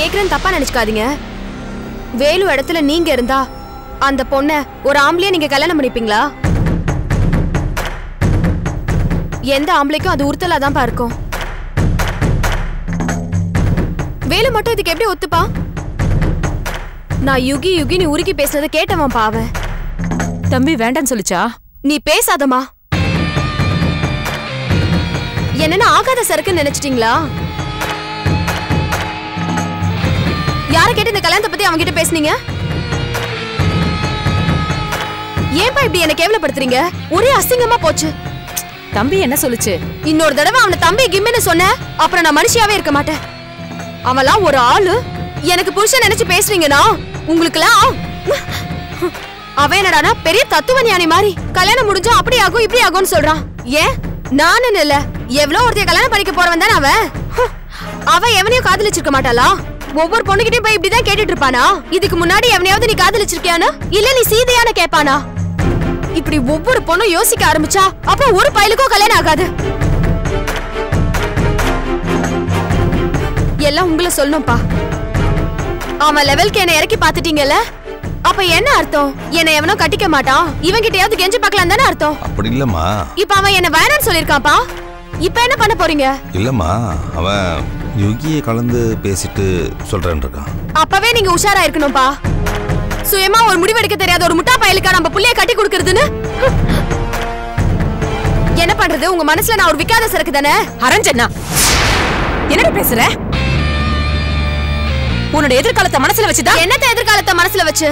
கேக்குறேன்னு தப்பா நினைச்சுக்காதீங்க. வேலு இடத்துல நீங்க இருந்தா அந்த பொண்ண ஒரு ஆம்பளைய நீங்க கல்யாணம் பண்ணிப்பீங்களா? எந்த ஆம்பளைக்கும் அது உறுத்தலாதான் இருக்கும். வேலு மட்டும் இதுக்கு எப்படி ஒத்துப்பா? நான் யுகி யுகி நீ உருகி பேசுனதை கேட்டவன் பாவ. தம்பி வேண்டான்னு சொல்லிச்சா? நீ பேசாதமா. என்னன்னா ஆகாத சரக்குன்னு நினைச்சிட்டீங்களா? யார கேட்டு இந்த கல்யாணத்தை பத்தி அவங்க கிட்ட பேசுனீங்க? ஏன்பா இப்படி என்ன கேவலப்படுத்துறீங்க? ஒரே அசிங்கமா போச்சு. தம்பி என்ன சொல்லுச்சு? இன்னொரு தடவை அவன தம்பி கிம்மின்னு சொன்ன அப்புறம் நான் மனுஷியாவே இருக்க மாட்டேன். அவெல்லாம் ஒரு ஆளு. எனக்கு புருஷன் நினைச்சு பேசுறீங்கன்னா உங்களுக்குலாம் அவன் என்னடானா பெரிய தத்துவ ஞானி மாதிரி கல்யாணம் முடிஞ்சா அப்படி ஆகும் இப்படி ஆகும்னு சொல்றான். ஏன் நானும் இல்ல எவ்வளவு ஒருத்தைய கல்யாணம் பண்ணிக்க போறவன் தானே அவன். அவன் எவனையும் காதலிச்சிருக்க மாட்டாளா? ஒவ்வொரு பொண்ணுகிட்டயும் போய் இப்படிதான் கேட்டுட்டு இருப்பானா? இதுக்கு முன்னாடி எவனையாவது நீ காதலிச்சிருக்கியானா இல்ல நீ சீதையான கேட்பானா? இப்படி ஒவ்வொரு பொண்ணும் யோசிக்க ஆரம்பிச்சா அப்ப ஒரு பயலுக்கும் கல்யாணம் ஆகாது. எல்லாம் உங்களை சொல்லணும்பா. அவன் லெவலுக்கு என்ன இறக்கி பாத்துட்டீங்கல்ல, அப்ப என்ன அர்த்தம்? என்ன எவனோ கட்டிக்க மாட்டான், இவன் கிட்டயாவது கெஞ்சி பார்க்கலாம் தானே அர்த்தம்? அப்படி இல்லம்மா. இப்ப அவன் என்ன வேணான்னு சொல்லிருக்கான்ப்பா. இப்ப என்ன பண்ண போறீங்க? இல்லம்மா, அவன் யுகியை கலந்து பேசிட்டு சொல்றேன்னு இருக்கான். அப்பவே நீங்க உஷாரா இருக்கணும்பா. சுயமா ஒரு முடிவெடுக்க தெரியாத ஒரு முட்டா பயலுக்கா நம்ம புள்ளைய கட்டி கொடுக்கறதுன்னு என்ன பண்றது? உங்க மனசுல நான் ஒரு விக்காத சரக்கு தானே. அரஞ்சனா என்னடா பேசுற? உன்னோட எதிர்காலத்தை மனசுல வச்சுதான். என்னத்த எதிர்காலத்தை மனசுல வச்சு?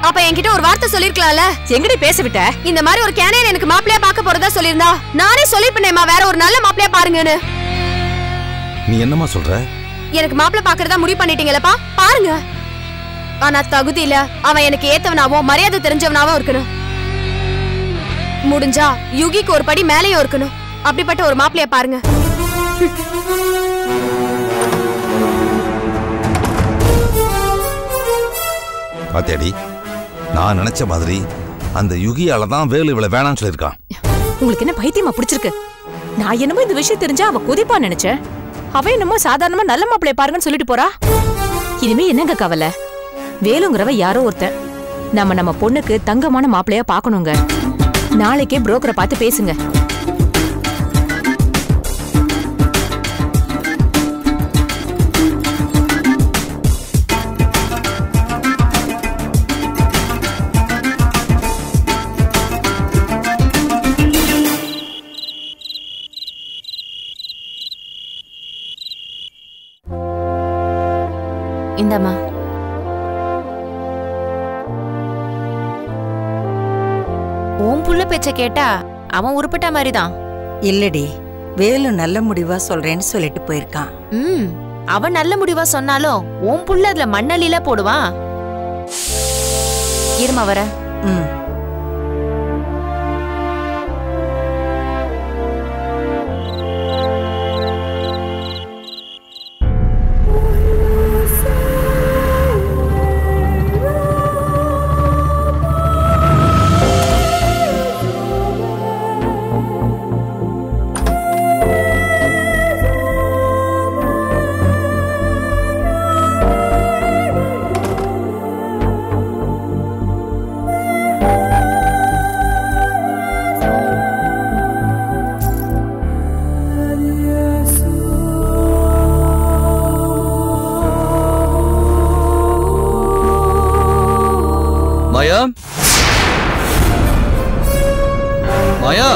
அப்ப என்கிட்ட ஒரு வார்த்தை சொல்லிருக்கலாம்ல. எங்கடி பேச விட்ட? இந்த மாதிரி ஒரு கேனையன் எனக்கு மாப்பிளையா பார்க்க போறதா சொல்லிருந்தா நானே சொல்லிருப்பேனேமா வேற ஒரு நல்ல மாப்பிளையா பாருங்கன்னு. நீ என்னமா சொல்ற? எனக்கு மாப்பிளை பாக்குறதா முடிவு பண்ணிட்டீங்களப்பா, பாருங்க. ஆனா தகுதி இல்ல, அவன் எனக்கு ஏத்தவனாவோ மரியாதை தெரிஞ்சவனாவோ இருக்கணும். முடிஞ்சா யுகிக்கு ஒரு படி மேலேயும் இருக்கணும். அப்படிப்பட்ட ஒரு மாப்பிளைய பாருங்க. பாத்தியாடி, நான் நினைச்ச மாதிரி அந்த யுகியால தான் வேலு இவளை வேணான்னு சொல்லியிருக்கான். உங்களுக்கு என்ன பைத்தியமா பிடிச்சிருக்கு? நான் என்னமோ இந்த விஷயம் தெரிஞ்சா அவ கொதிப்பா நினைச்சேன். அவ என்னமோ சாதாரணமா நல்ல மாப்பிளைய பாருங்கன்னு சொல்லிட்டு போறா. இனிமே என்னங்க கவலை? வேலுங்கிறவ யாரோ ஒருத்தன். நம்ம பொண்ணுக்கு தங்கமான மாப்பிளையா பாக்கணுங்க. நாளைக்கே புரோக்கரை பார்த்து பேசுங்க. இந்தம்மா. உன் புள்ள பேச்ச கேட்டா அவன் உருப்பட்ட மாதிரிதான். இல்லடி, வேலு நல்ல முடிவா சொல்றேன்னு சொல்லிட்டு போயிருக்கான். அவன் நல்ல முடிவா சொன்னாலும் உன் புள்ள அதுல மண்ணலில போடுவான். இருமா வர. माया, माया,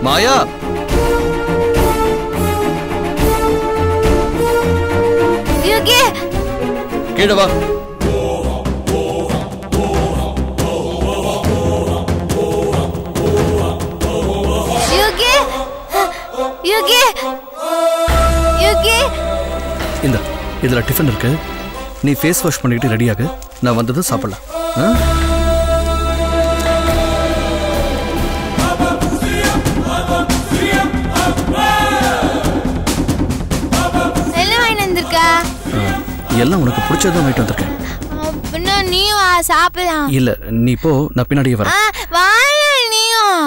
माया, யுகி कीड़ा वा யுகி யுகி इंदा इधर टिफिन इरुक्कु நீ ஃபேஸ் வாஷ் பண்ணிட்டு ரெடி ஆகு நான் வந்ததும் சாப்பிடலாம் எல்லாம் உனக்கு பிடிச்சதான் வாங்கிட்டு வந்திருக்கேன். பின்ன நீயும் சாப்பிடலாம். இல்ல நீ போ, நான் பின்னாடியே வரேன். வாயா நீயும்.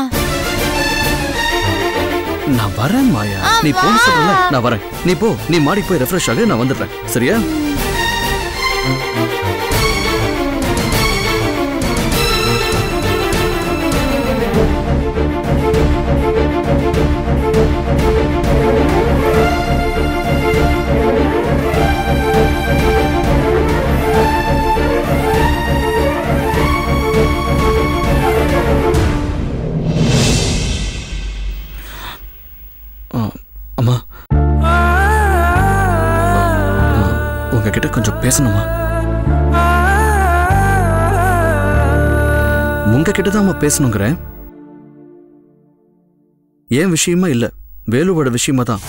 நான் வரேன் மாயா, நீ போன்னு சொல்றல, நான் வரேன். நீ போ, நீ மாடி போய் ரெஃப்ரெஷ் ஆகு, நான் வந்துடுறேன். சரியா? அம்மா, உங்ககிட்ட கொஞ்சம் பேசணுமா? உங்ககிட்ட தான் பேசணுங்கிறேன். ஏன் விஷயமா இல்ல, வேலுவோட விஷயமா தான்.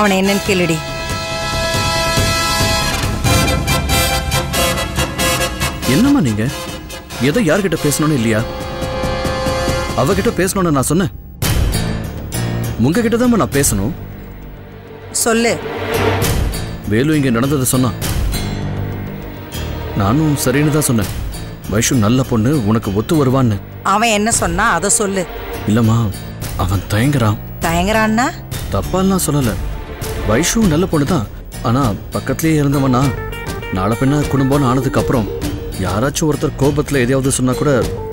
அவனை என்னன்னு கேளுடி. என்னம்மா நீங்க எதை யார்கிட்ட பேசணும்னு இல்லையா? அவகிட்ட பேசணும்னு நான் சொன்னேன். உங்ககிட்ட தான் நான் பேசணும். சொல்லு. வேலு இங்க நடந்ததை சொன்னான். நானும் சரின்னு தான் சொன்னேன். வைஷு நல்ல பொண்ணு, உனக்கு ஒத்து வருவான்னு. அவன் என்ன சொன்னா அதை சொல்லு. இல்லம்மா, அவன் தயங்குறான். தயங்குறான்னா? தப்பாலாம் சொல்லல. வைஷு நல்ல பொண்ணு தான். ஆனா பக்கத்திலேயே இருந்தவனா நாளை பின்ன குடும்பம்னு ஆனதுக்கு அப்புறம் யாராச்சும் ஒருத்தர் கோபத்துல எதையாவது சொன்னா கூட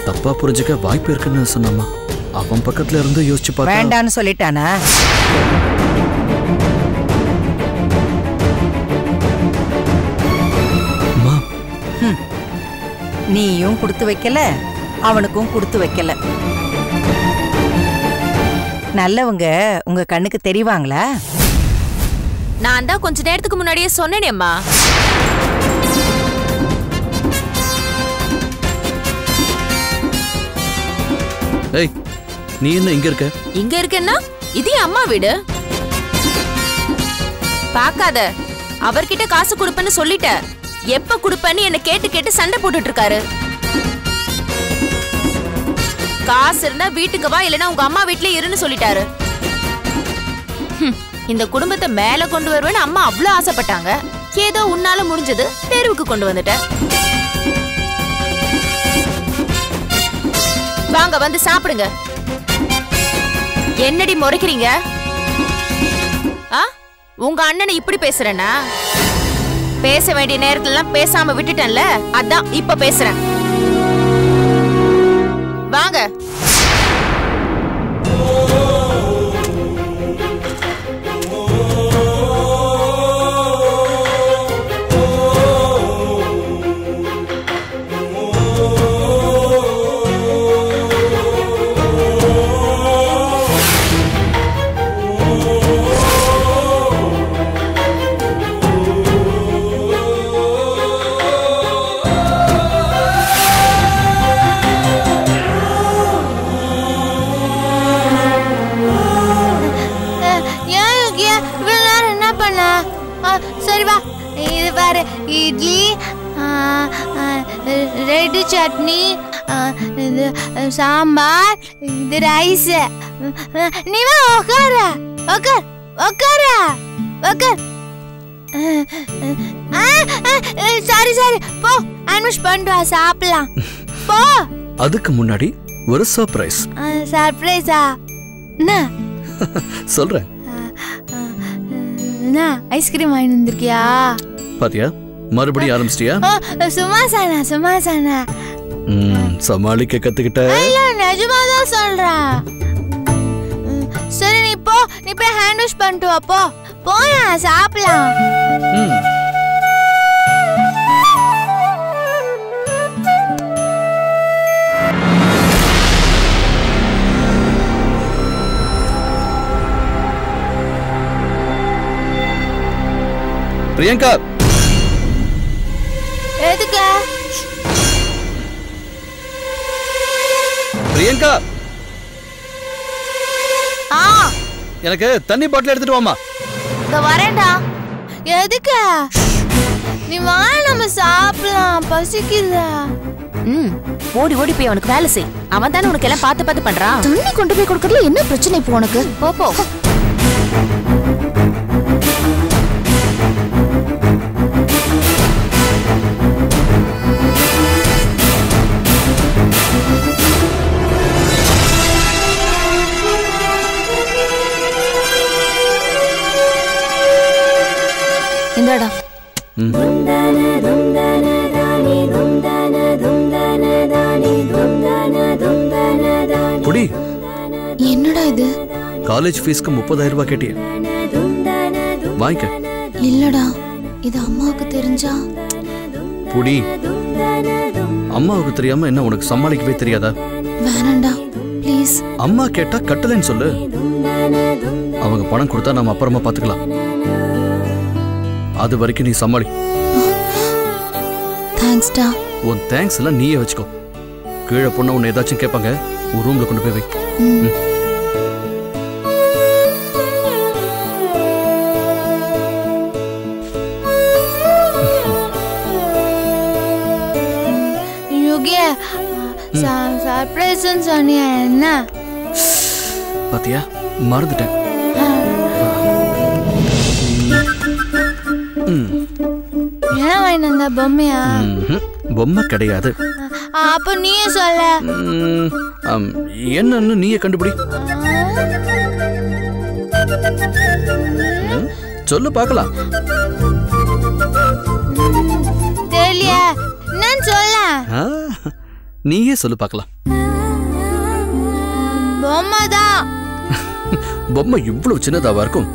தப்பா புரிஞ்சுக்க வாய்ப்பு இருக்குன்னு சொன்னாமா. அவன் பக்கத்துல இருந்து யோசிச்சு பார்த்தா வேண்டான்னு சொல்லிட்டானா? அம்மா, நீயும் கொடுத்து வைக்கல, அவனுக்கும் கொடுத்து வைக்கல. நல்லவங்க உங்க கண்ணுக்கு தெரிவாங்களா? நான் தான் கொஞ்ச நேரத்துக்கு முன்னாடியே சொன்னேனேம்மா. ஏய், நீ என்ன இங்க இருக்க? இங்க இருக்கேன்னா இது என் அம்மா வீடு. பாக்காத, அவர்கிட்ட காசு கொடுப்பேன்னு சொல்லிட்ட. எப்ப கொடுப்பேன்னு என்ன கேட்டு கேட்டு சண்டை போட்டுட்டு இருக்காரு. காசு இருந்தா வீட்டுக்கு வா, இல்லைன்னா உங்க அம்மா வீட்லயே இருன்னு சொல்லிட்டாரு. இந்த குடும்பத்தை மேல கொண்டு வருவேன்னு அம்மா அவ்வளவு ஆசைப்பட்டாங்க. ஏதோ உன்னால முடிஞ்சது தெருவுக்கு கொண்டு வந்துட்ட. வாங்க வந்து சாப்பிடுங்க. என்னடி முறைக்கிறீங்க? உங்க அண்ணனை இப்படி பேசுறேன்னா? பேச வேண்டிய நேரத்துல எல்லாம் பேசாம விட்டுட்டேன்ல, அதான் இப்ப பேசுறேன். வாங்க. சரி வா, இது பாரு, இட்லி, ரெட் சட்னி, இது சாம்பார், இது ரைஸ். நீ வா, உட்கார உட்கார் உட்கார உட்கார். சரி சரி போ, அனுஷ் பண்ணிட்டு வா, சாப்பிடலாம் போ. அதுக்கு முன்னாடி ஒரு சர்ப்ரைஸ். சர்ப்ரைஸா? என்ன சொல்றேன். ஐஸ்கிரீம் வாங்கி வந்திருக்கியா? பாத்தியா, மறுபடியும் ஆரம்பிச்சிட்டியா? சும்மா சானா சமாளிக்க கத்துக்கிட்ட. நிஜமாதான் சொல்றேன். சரி, நீ போய் ஹேண்ட் வாஷ் பண்ணிட்டு வா. போயா, சாப்பிடலாம். பிரியங்கா, எதுக்கு? பிரியங்கா, எனக்கு தண்ணி பாட்டில் எடுத்துட்டு வாமா. இந்த வரேன்டா. எதுக்கு? நீ வா, நம்ம சாப்பிடலாம், பசிக்குதா? ஓடி ஓடி போய் அவனுக்கு வேலை செய். அவன் தானே உனக்கு எல்லாம் பார்த்து பார்த்து பண்றான். தண்ணி கொண்டு போய் கொடுக்கறதுல என்ன பிரச்சனை இப்போ உனக்கு? போ போ. இந்தாடா. புடி. என்னடா இது? காலேஜ் ஃபீஸ்க்கு 30,000 ரூபாய் கேட்டியே, வாங்கிக்க. இல்லடா, இது அம்மாவுக்கு தெரிஞ்சா? புடி. அம்மாவுக்கு தெரியாம என்ன உனக்கு சமாளிக்கவே தெரியாதா? வேணாண்டா ப்ளீஸ். அம்மா கேட்டா கட்டலைன்னு சொல்லு. அவங்க பணம் கொடுத்தா நம்ம அப்புறமா பாத்துக்கலாம். அது வரைக்கும் நீ சமாளி. தேங்க்ஸ்டா. உன் தேங்க்ஸ் எல்லாம் நீயே வச்சுக்கோ. கீழே பொண்ணு உன்னை ஏதாச்சும் கேட்பாங்க, ஒரு ரூம்ல கொண்டு போய் வை. யுகே, சர்ப்ரைஸ்னு சொன்னியா? என்ன பாத்தியா, மறந்துட்டேன். என்ன வாங்கிட்டு வந்த? பொம்மையா? பொம்மை கிடையாது. அப்ப நீயே சொல்ல. என்னன்னு நீயே கண்டுபிடி. சொல்லு பார்க்கலாம். தெரியல, என்னன்னு சொல்ல. நீயே சொல்லு பார்க்கலாம். பொம்மை தான். பொம்மை இவ்வளவு சின்னதாவா இருக்கும்?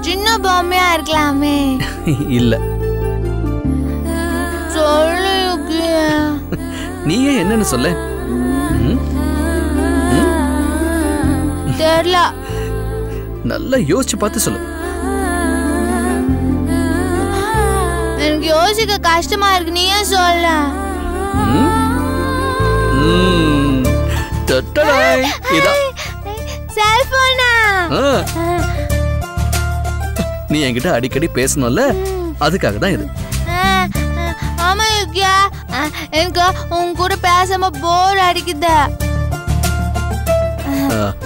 சின்ன பொம்மையா இருக்கலாமே. இல்ல, சொல்லு யுகே. நீயே என்னன்னு சொல்ல. தெரியல. நல்லா யோசிச்சு பார்த்து சொல்லு. எனக்கு யோசிக்க கஷ்டமா இருக்கு, நீயே சொல்ல. செல்போனா? நீ என்கிட்ட அடிக்கடி பேசணும்ல, அதுக்காக தான் இது. ஆமா யுகே, எனக்கு உன் கூட பேசாம போர் அடிக்குது.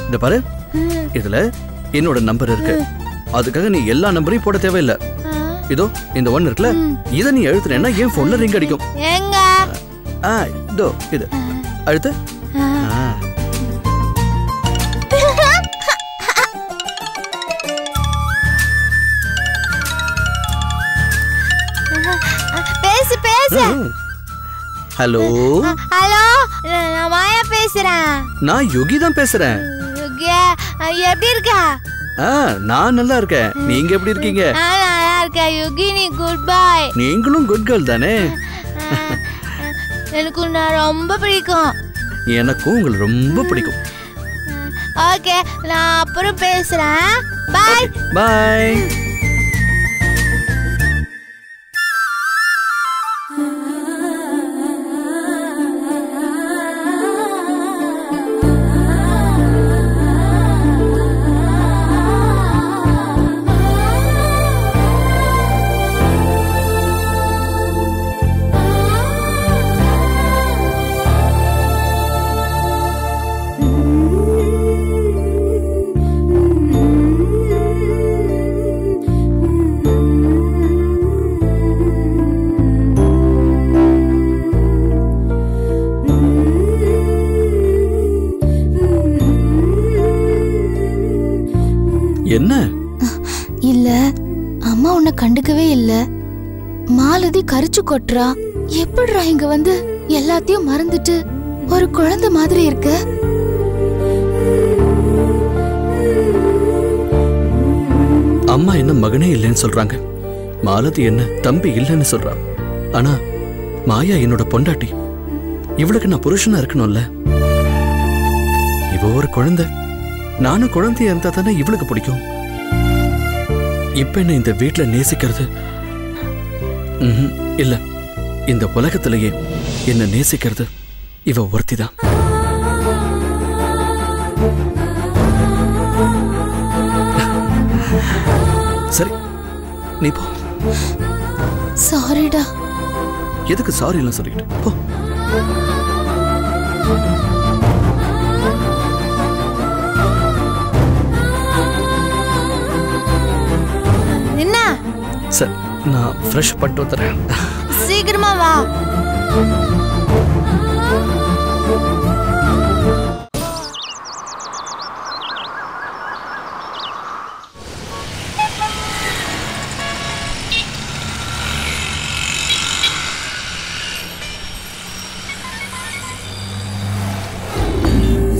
இந்த பாரு, இதுல என்னோட நம்பர் இருக்கு. அதுக்காக நீ எல்லா நம்பரையும் போட தேவையில்லை. இதோ இந்த ஒன் இருக்குல்ல, இத நீ எழுத்துறேன்னா என் போன்ல ரிங் அடிக்கும். எங்க? இதோ இது அழுத்து. பேசு பேசு. ஹலோ ஹலோ, நான் மாயா பேசுறேன். நான் யோகி தான் பேசுறேன். யுகே, எப்படி இருக்க? நான் நல்லா இருக்கேன். நீங்க எப்படி இருக்கீங்க? நான் நல்லா இருக்கேன் யுகி. நீ குட் பாய். நீங்களும் குட் கேர்ள் தானே? எனக்கு நான் ரொம்ப பிடிக்கும். எனக்கும் உங்களை ரொம்ப பிடிக்கும். ஓகே, நான் அப்புறம் பேசுறேன். பாய் பாய். என்ன? இல்ல, அம்மா உன்னை கண்டுக்கவே இல்ல. மாலதி கரிச்சு கொட்டுறா. எப்படிடா இங்க வந்து எல்லாத்தையும் மறந்துட்டு ஒரு குழந்தை மாதிரி இருக்க? அம்மா என்ன மகனே இல்லைன்னு சொல்றாங்க. மாலதி என்ன தம்பி இல்லைன்னு சொல்றா. ஆனா மாயா என்னோட பொண்டாட்டி. இவளுக்கு நான் புருஷனா இருக்கணும்ல. இவ ஒரு குழந்தை. நானும் குழந்தையா இருந்தா தானே இவளுக்கு பிடிக்கும். இப்ப என்ன இந்த வீட்டுல நேசிக்கிறது இல்ல. இந்த உலகத்திலேயே என்ன நேசிக்கிறது இவ ஒருத்திதான். சரி, நீ போ. சாரிடா. எதுக்கு சாரி எல்லாம் சொல்லிக்கிட்டு போ. என்ன சார், நான் ஃப்ரெஷ் பண்ணிட்டு வந்துடுறேன். சீக்கிரமா வா.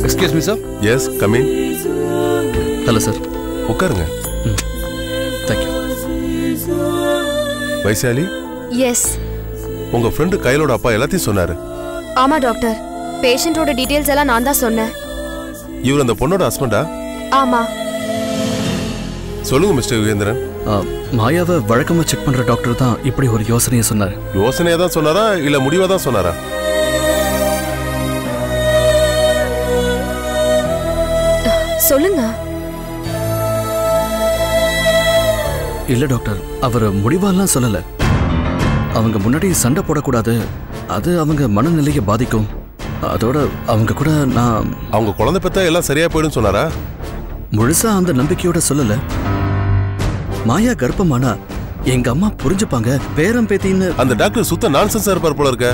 Excuse me sir. Yes, come in. Hello sir. உட்காருங்க. தேங்க்யூ. வைசாலி, எஸ். உங்க ஃப்ரெண்டு கையிலோட அப்பா எல்லாத்தையும் சொன்னாரு. ஆமா டாக்டர், பேஷண்டோட டீடைல்ஸ் எல்லாம் நான் தான் சொன்னேன். இவர் அந்த பொண்ணோட ஹஸ்பண்டா? ஆமா. சொல்லுங்க மிஸ்டர் யுகேந்திரன். மாயாவை வழக்கமா செக் பண்ற டாக்டர் தான் இப்படி ஒரு யோசனையை சொன்னாரு. யோசனையா தான் சொன்னாரா இல்ல முடிவா தான் சொன்னாரா? சொல்லுங்க. இல்ல டாக்டர், அவர் முடிவாலாம் சொல்லல. அவங்க முன்னாடி சண்டை போடக்கூடாது, அது அவங்க மனநிலையை பாதிக்கும். அதோட அவங்க கூட நான் அவங்க குழந்தை பெத்தா எல்லாம் சரியா போயிடும் சொன்னாரா? முழுசா அந்த நம்பிக்கையோட சொல்லல. மாயா கர்ப்பமானா எங்க அம்மா புரிஞ்சுப்பாங்க, பேரம் பேத்தின்னு. அந்த டாக்டர் சுத்த நான்சென்ஸா இருப்பார் போல இருக்க.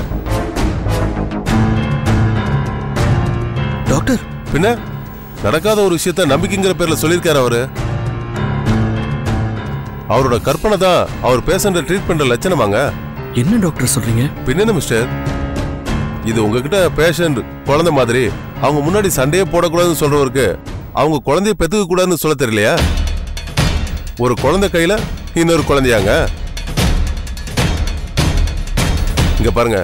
டாக்டர் பின்ன நடக்காத ஒரு விஷயத்த நம்பிக்கைங்கிற பேர்ல சொல்லியிருக்காரு அவரு. அவரோட கற்பனை தான் அவர் பேஷண்ட ட்ரீட் பண்ற லட்சணமாங்க. என்ன டாக்டர் சொல்றீங்க? பின்ன மிஸ்டர், இது உங்ககிட்ட பேஷண்ட் குழந்தை மாதிரி அவங்க முன்னாடி சண்டையே போடக்கூடாதுன்னு சொல்றவருக்கு அவங்க குழந்தைய பெத்துக்க கூடாதுன்னு சொல்ல தெரியலையா? ஒரு குழந்தை கையில இன்னொரு குழந்தையாங்க. இங்க பாருங்க,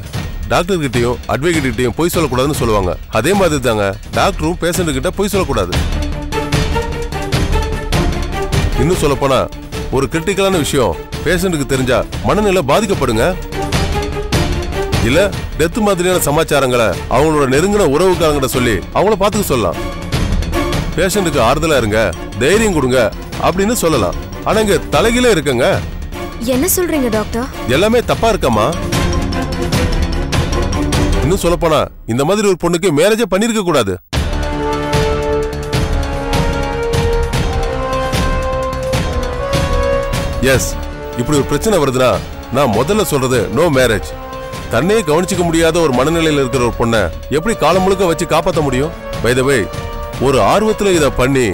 டாக்டர் கிட்டையும் அட்வொகேட் கிட்டையும் பொய் சொல்லக்கூடாதுன்னு சொல்லுவாங்க. அதே மாதிரி தாங்க டாக்டரும் பேஷண்ட் கிட்ட பொய் சொல்லக்கூடாது. இன்னும் சொல்ல போனா ஒரு கிரிட்டிக்கலான விஷயம் பேஷண்ட்டுக்கு தெரிஞ்சா மனநிலை பாதிக்கப்படுங்க. இல்ல டெத் மாதிரியான சமாச்சாரங்களை அவங்களோட நெருங்கின உறவுக்காரங்கிட்ட சொல்லி அவங்கள பாத்துக்க சொல்லலாம். பேஷண்ட்டுக்கு ஆறுதலா இருங்க, தைரியம் கொடுங்க அப்படின்னு சொல்லலாம். ஆனா இங்க தலைகீழ இருக்குங்க. என்ன சொல்றீங்க டாக்டர்? எல்லாமே தப்பா இருக்கமா? இன்னும் சொல்ல போனா இந்த மாதிரி ஒரு பொண்ணுக்கு மேரேஜே பண்ணிருக்க கூடாது. எஸ், இப்படி ஒரு பிரச்சனை வருதுன்னா நான் முதல்ல சொல்றது நோ மேரேஜ். தன்னையே கவனிச்சுக்க முடியாத ஒரு மனநிலையில் இருக்கிற ஒரு பொண்ணை எப்படி காலம் முழுக்க வச்சு காப்பாற்ற முடியும்? பை த வே, ஒரு ஆர்வத்துல இத பண்ணி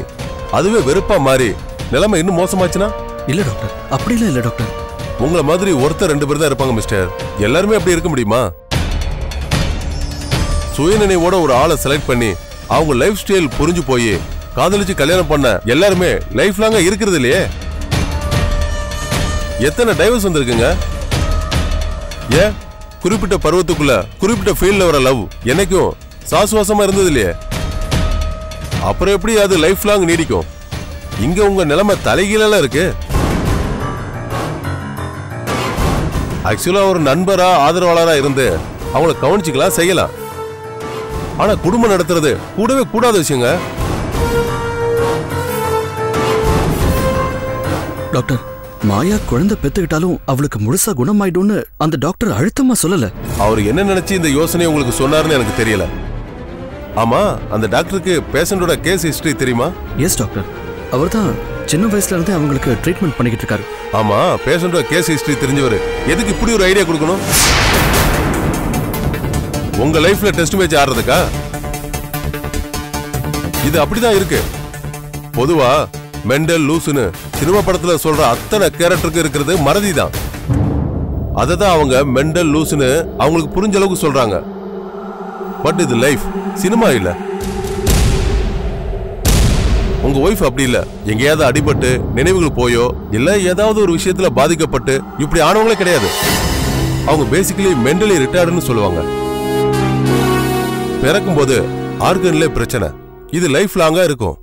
அதுவே வெறுப்பா மாறி நிலைமை இன்னும் மோசமாச்சுன்னா? இல்ல டாக்டர், அப்படிலாம் இல்ல டாக்டர். உங்களை மாதிரி ஒருத்தர் 2 பேர் தான் இருப்பாங்க மிஸ்டர். எல்லாருமே அப்படி இருக்க முடியுமா? சுயநினைவோட ஒரு ஆளை செலக்ட் பண்ணி அவங்க லைஃப் ஸ்டைல் புரிஞ்சு போய் காதலிச்சு கல்யாணம் பண்ண எல்லாருமே லைஃப் லாங்கா இருக்கிறது இல்லையே. எத்தனை டைவர்ஸ் வந்திருக்குங்க? ஏன் குறிப்பிட்ட பருவத்துக்குள்ள குறிப்பிட்ட ஃபீல்ட்ல வர லவ் என்னைக்கும் சாசுவாசமா இருந்தது இல்லையே. அப்புறம் எப்படி அது லைஃப் லாங் நீடிக்கும்? இங்க உங்க நிலைமை தலைகீழ இருக்கு. ஆக்சுவலா ஒரு நண்பரா ஆதரவாளரா இருந்து அவங்கள கவனிச்சுக்கலாம், செய்யலாம். ஆனா குடும்பம் நடத்துறது கூடவே கூடாத விஷயங்க. டாக்டர், மாயா குழந்தை பெத்துக்கிட்டாலும் அவளுக்கு முழுசா குணமாயிடும்னு அந்த டாக்டர் அழுத்தமா சொல்லல. அவர் என்ன நினைச்சு இந்த யோசனை உங்களுக்கு சொன்னாருன்னு எனக்கு தெரியல. ஆமா, அந்த டாக்டருக்கு பேஷண்டோட கேஸ் ஹிஸ்டரி தெரியுமா? எஸ் டாக்டர், அவர் தான் சின்ன வயசுல இருந்தே அவங்களுக்கு ட்ரீட்மெண்ட் பண்ணிக்கிட்டு இருக்காரு. ஆமா, பேஷண்டோட கேஸ் ஹிஸ்டரி தெரிஞ்சவர் எதுக்கு இப்படி ஒரு ஐடியா கொடுக்கணும்? உங்க லைஃப்ல டெஸ்ட் மேட்ச் ஆடுறதுக்கா? இது அப்படிதான் இருக்கு. பொதுவா மெண்டல் லூசுன்னு சினிமா படத்துல சொல்ற அத்தனை கேரக்டருக்கு இருக்கிறது மறதி தான். அததான் அவங்க மெண்டல் லூசுன்னு அவங்களுக்கு புரிஞ்ச அளவுக்கு சொல்றாங்க. பட் இது லைஃப், சினிமா இல்ல. உங்க ஒய்ஃப் அப்படி இல்ல. எங்கேயாவது அடிபட்டு நினைவுகள் போயோ இல்ல ஏதாவது ஒரு விஷயத்துல பாதிக்கப்பட்டு இப்படி ஆனவங்களே கிடையாது. அவங்க பேசிக்கலி மென்டலி ரிட்டார்டுன்னு சொல்லுவாங்க. பிறக்கும் போது ஆர்கன்ல பிரச்சனை, இது லைஃப் லாங்கா இருக்கும்.